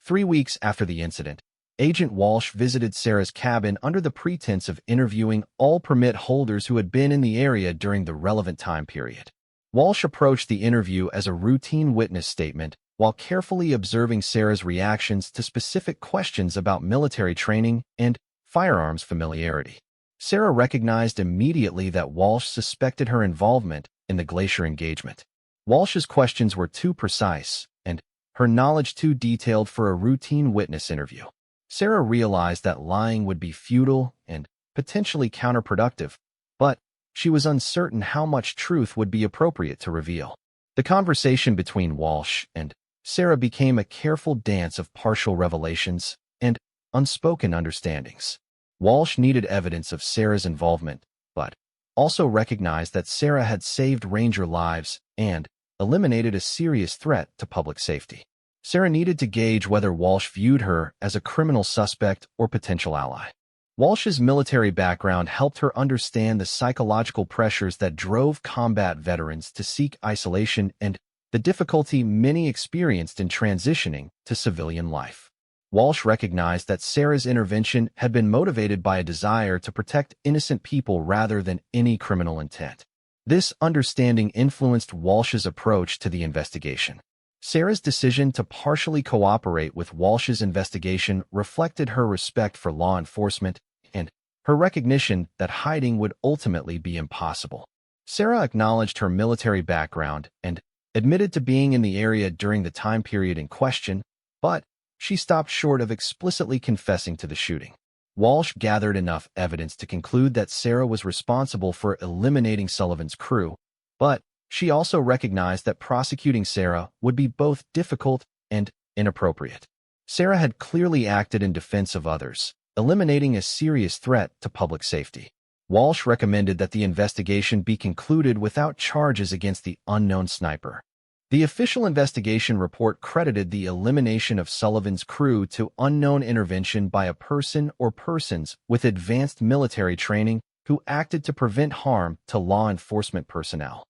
3 weeks after the incident, Agent Walsh visited Sarah's cabin under the pretense of interviewing all permit holders who had been in the area during the relevant time period. Walsh approached the interview as a routine witness statement while carefully observing Sarah's reactions to specific questions about military training and firearms familiarity. Sarah recognized immediately that Walsh suspected her involvement in the Glacier engagement. Walsh's questions were too precise and her knowledge too detailed for a routine witness interview. Sarah realized that lying would be futile and potentially counterproductive, but she was uncertain how much truth would be appropriate to reveal. The conversation between Walsh and Sarah became a careful dance of partial revelations and unspoken understandings. Walsh needed evidence of Sarah's involvement, but also recognized that Sarah had saved Ranger lives and eliminated a serious threat to public safety. Sarah needed to gauge whether Walsh viewed her as a criminal suspect or potential ally. Walsh's military background helped her understand the psychological pressures that drove combat veterans to seek isolation and the difficulty many experienced in transitioning to civilian life. Walsh recognized that Sarah's intervention had been motivated by a desire to protect innocent people rather than any criminal intent. This understanding influenced Walsh's approach to the investigation. Sarah's decision to partially cooperate with Walsh's investigation reflected her respect for law enforcement and her recognition that hiding would ultimately be impossible. Sarah acknowledged her military background and admitted to being in the area during the time period in question, but she stopped short of explicitly confessing to the shooting. Walsh gathered enough evidence to conclude that Sarah was responsible for eliminating Sullivan's crew, but she also recognized that prosecuting Sarah would be both difficult and inappropriate. Sarah had clearly acted in defense of others, eliminating a serious threat to public safety. Walsh recommended that the investigation be concluded without charges against the unknown sniper. The official investigation report credited the elimination of Sullivan's crew to unknown intervention by a person or persons with advanced military training who acted to prevent harm to law enforcement personnel.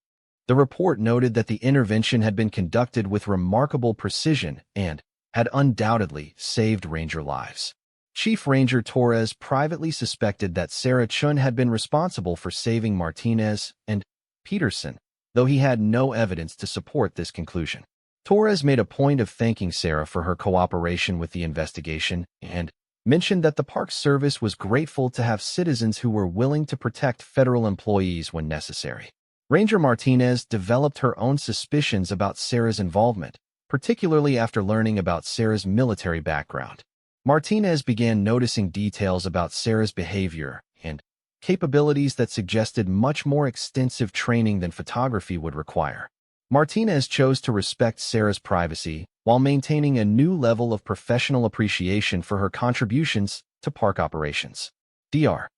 The report noted that the intervention had been conducted with remarkable precision and had undoubtedly saved Ranger lives. Chief Ranger Torres privately suspected that Sarah Chun had been responsible for saving Martinez and Peterson, though he had no evidence to support this conclusion. Torres made a point of thanking Sarah for her cooperation with the investigation and mentioned that the Park Service was grateful to have citizens who were willing to protect federal employees when necessary. Ranger Martinez developed her own suspicions about Sarah's involvement, particularly after learning about Sarah's military background. Martinez began noticing details about Sarah's behavior and capabilities that suggested much more extensive training than photography would require. Martinez chose to respect Sarah's privacy while maintaining a new level of professional appreciation for her contributions to park operations. Dr.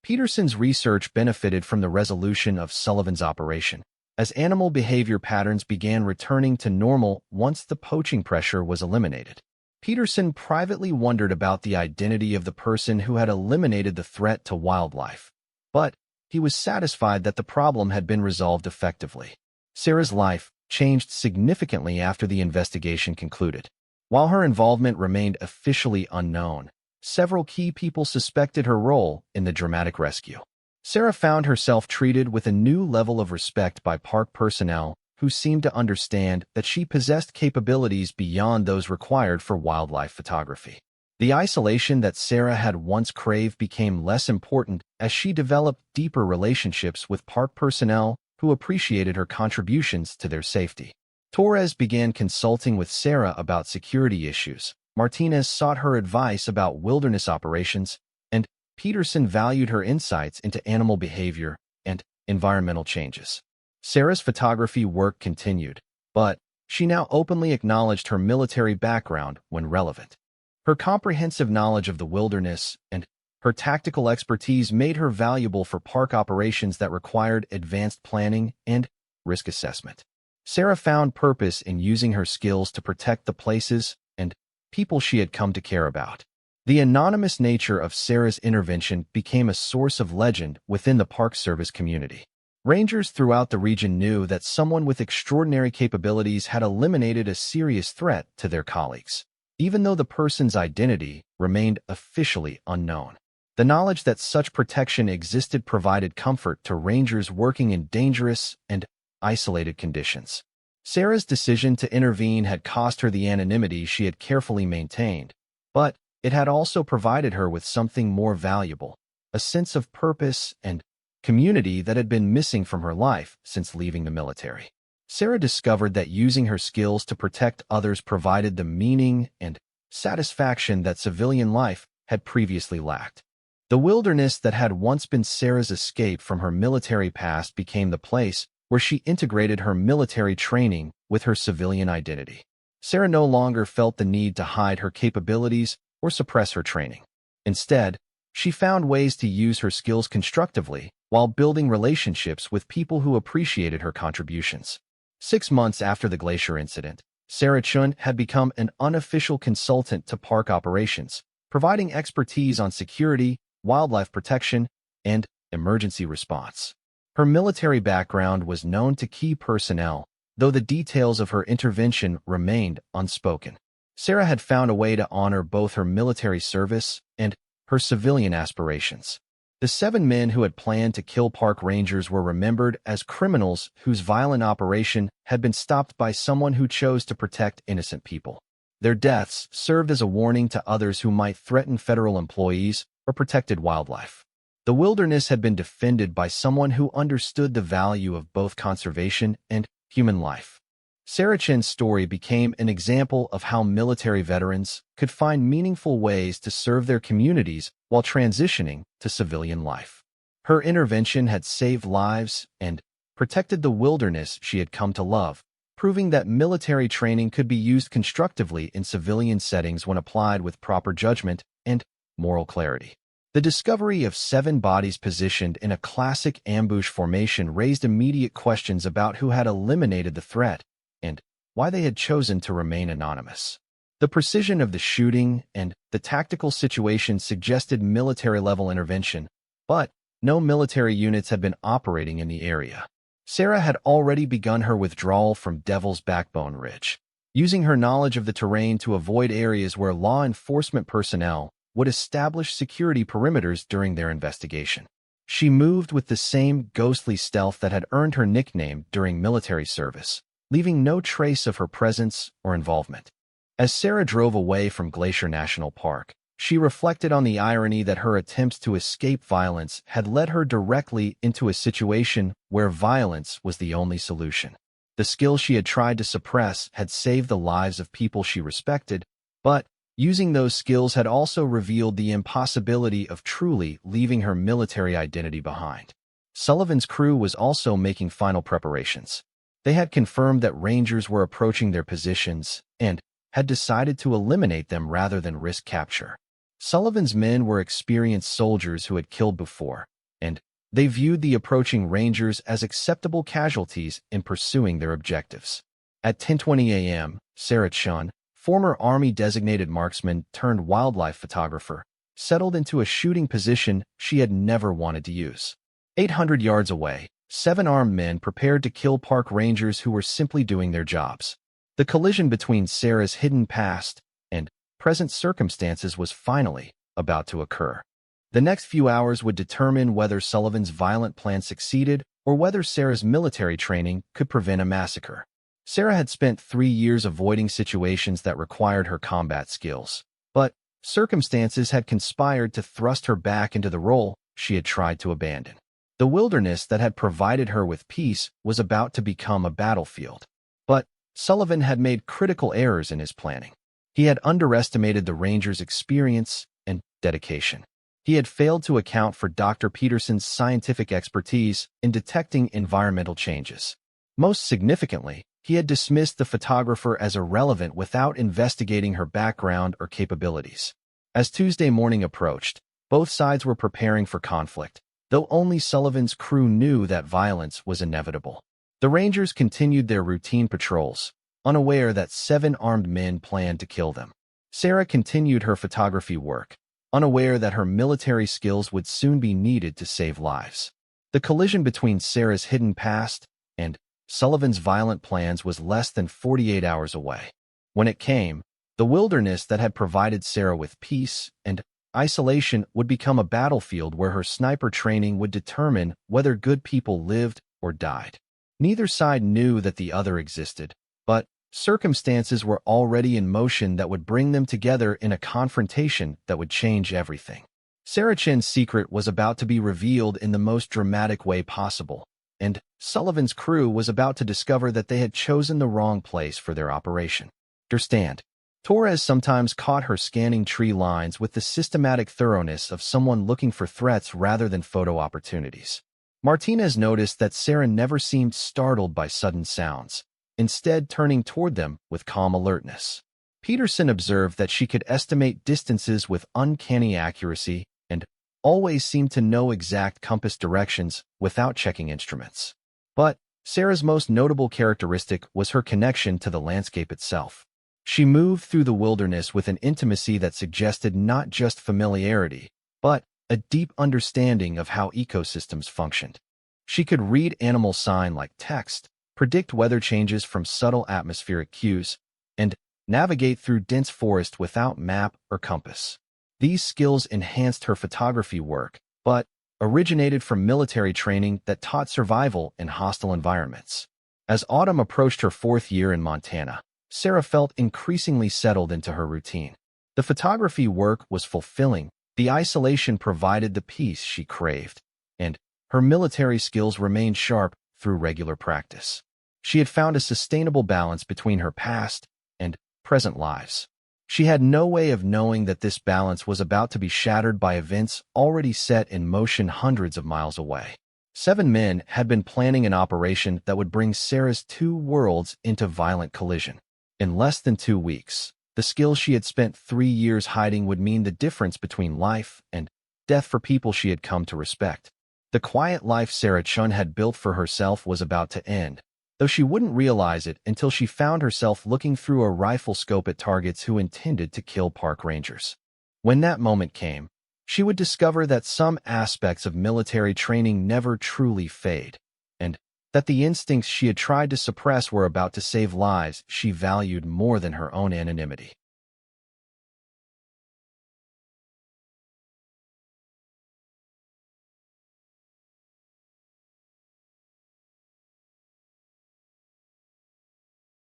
Peterson's research benefited from the resolution of Sullivan's operation, as animal behavior patterns began returning to normal once the poaching pressure was eliminated. Peterson privately wondered about the identity of the person who had eliminated the threat to wildlife, but he was satisfied that the problem had been resolved effectively. Sarah's life changed significantly after the investigation concluded. While her involvement remained officially unknown, several key people suspected her role in the dramatic rescue. Sarah found herself treated with a new level of respect by park personnel who seemed to understand that she possessed capabilities beyond those required for wildlife photography. The isolation that Sarah had once craved became less important as she developed deeper relationships with park personnel who appreciated her contributions to their safety. Torres began consulting with Sarah about security issues. Martinez sought her advice about wilderness operations, and Peterson valued her insights into animal behavior and environmental changes. Sarah's photography work continued, but she now openly acknowledged her military background when relevant. Her comprehensive knowledge of the wilderness and her tactical expertise made her valuable for park operations that required advanced planning and risk assessment. Sarah found purpose in using her skills to protect the places and people she had come to care about. The anonymous nature of Sarah's intervention became a source of legend within the Park Service community. Rangers throughout the region knew that someone with extraordinary capabilities had eliminated a serious threat to their colleagues. even though the person's identity remained officially unknown. The knowledge that such protection existed provided comfort to rangers working in dangerous and isolated conditions. Sarah's decision to intervene had cost her the anonymity she had carefully maintained, but it had also provided her with something more valuable, a sense of purpose and community that had been missing from her life since leaving the military. Sarah discovered that using her skills to protect others provided the meaning and satisfaction that civilian life had previously lacked. The wilderness that had once been Sarah's escape from her military past became the place where she integrated her military training with her civilian identity. Sarah no longer felt the need to hide her capabilities or suppress her training. Instead, she found ways to use her skills constructively while building relationships with people who appreciated her contributions. 6 months after the glacier incident, Sarah Chun had become an unofficial consultant to park operations, providing expertise on security, wildlife protection, and emergency response. Her military background was known to key personnel, though the details of her intervention remained unspoken. Sarah had found a way to honor both her military service and her civilian aspirations. The 7 men who had planned to kill park rangers were remembered as criminals whose violent operation had been stopped by someone who chose to protect innocent people. Their deaths served as a warning to others who might threaten federal employees or protected wildlife. The wilderness had been defended by someone who understood the value of both conservation and human life. Sarah Chen's story became an example of how military veterans could find meaningful ways to serve their communities while transitioning to civilian life. Her intervention had saved lives and protected the wilderness she had come to love, proving that military training could be used constructively in civilian settings when applied with proper judgment and moral clarity. The discovery of 7 bodies positioned in a classic ambush formation raised immediate questions about who had eliminated the threat and why they had chosen to remain anonymous. The precision of the shooting and the tactical situation suggested military-level intervention, but no military units had been operating in the area. Sarah had already begun her withdrawal from Devil's Backbone Ridge, using her knowledge of the terrain to avoid areas where law enforcement personnel would establish security perimeters during their investigation. She moved with the same ghostly stealth that had earned her nickname during military service, leaving no trace of her presence or involvement. As Sarah drove away from Glacier National Park, she reflected on the irony that her attempts to escape violence had led her directly into a situation where violence was the only solution. The skill she had tried to suppress had saved the lives of people she respected, but using those skills had also revealed the impossibility of truly leaving her military identity behind. Sullivan's crew was also making final preparations. They had confirmed that Rangers were approaching their positions and had decided to eliminate them rather than risk capture. Sullivan's men were experienced soldiers who had killed before, and they viewed the approaching Rangers as acceptable casualties in pursuing their objectives. At 10:20 a.m., Sarah Chun, former Army-designated marksman turned wildlife photographer, settled into a shooting position she had never wanted to use. 800 yards away, 7 armed men prepared to kill park rangers who were simply doing their jobs. The collision between Sarah's hidden past and present circumstances was finally about to occur. The next few hours would determine whether Sullivan's violent plan succeeded or whether Sarah's military training could prevent a massacre. Sarah had spent 3 years avoiding situations that required her combat skills, but circumstances had conspired to thrust her back into the role she had tried to abandon. The wilderness that had provided her with peace was about to become a battlefield. But Sullivan had made critical errors in his planning. He had underestimated the Rangers' experience and dedication. He had failed to account for Dr. Peterson's scientific expertise in detecting environmental changes. Most significantly, he had dismissed the photographer as irrelevant without investigating her background or capabilities. As Tuesday morning approached, both sides were preparing for conflict, though only Sullivan's crew knew that violence was inevitable. The Rangers continued their routine patrols, unaware that 7 armed men planned to kill them. Sarah continued her photography work, unaware that her military skills would soon be needed to save lives. The collision between Sarah's hidden past and Sullivan's violent plans was less than 48 hours away. When it came, The wilderness that had provided Sarah with peace and isolation would become a battlefield where her sniper training would determine whether good people lived or died. Neither side knew that the other existed, but circumstances were already in motion that would bring them together in a confrontation that would change everything. Sarah Chen's secret was about to be revealed in the most dramatic way possible, and Sullivan's crew was about to discover that they had chosen the wrong place for their operation. Understand, Torres sometimes caught her scanning tree lines with the systematic thoroughness of someone looking for threats rather than photo opportunities. Martinez noticed that Sarah never seemed startled by sudden sounds, instead turning toward them with calm alertness. Peterson observed that she could estimate distances with uncanny accuracy and always seemed to know exact compass directions without checking instruments. But Sarah's most notable characteristic was her connection to the landscape itself. She moved through the wilderness with an intimacy that suggested not just familiarity, but a deep understanding of how ecosystems functioned. She could read animal sign like text, predict weather changes from subtle atmospheric cues, and navigate through dense forest without map or compass. These skills enhanced her photography work, but originated from military training that taught survival in hostile environments. As autumn approached her 4th year in Montana, Sarah felt increasingly settled into her routine. The photography work was fulfilling, the isolation provided the peace she craved, and her military skills remained sharp through regular practice. She had found a sustainable balance between her past and present lives. She had no way of knowing that this balance was about to be shattered by events already set in motion hundreds of miles away. 7 men had been planning an operation that would bring Sarah's 2 worlds into violent collision. In less than 2 weeks, the skills she had spent 3 years hiding would mean the difference between life and death for people she had come to respect. The quiet life Sarah Chun had built for herself was about to end, though she wouldn't realize it until she found herself looking through a rifle scope at targets who intended to kill park rangers. When that moment came, she would discover that some aspects of military training never truly fade, and that the instincts she had tried to suppress were about to save lives she valued more than her own anonymity.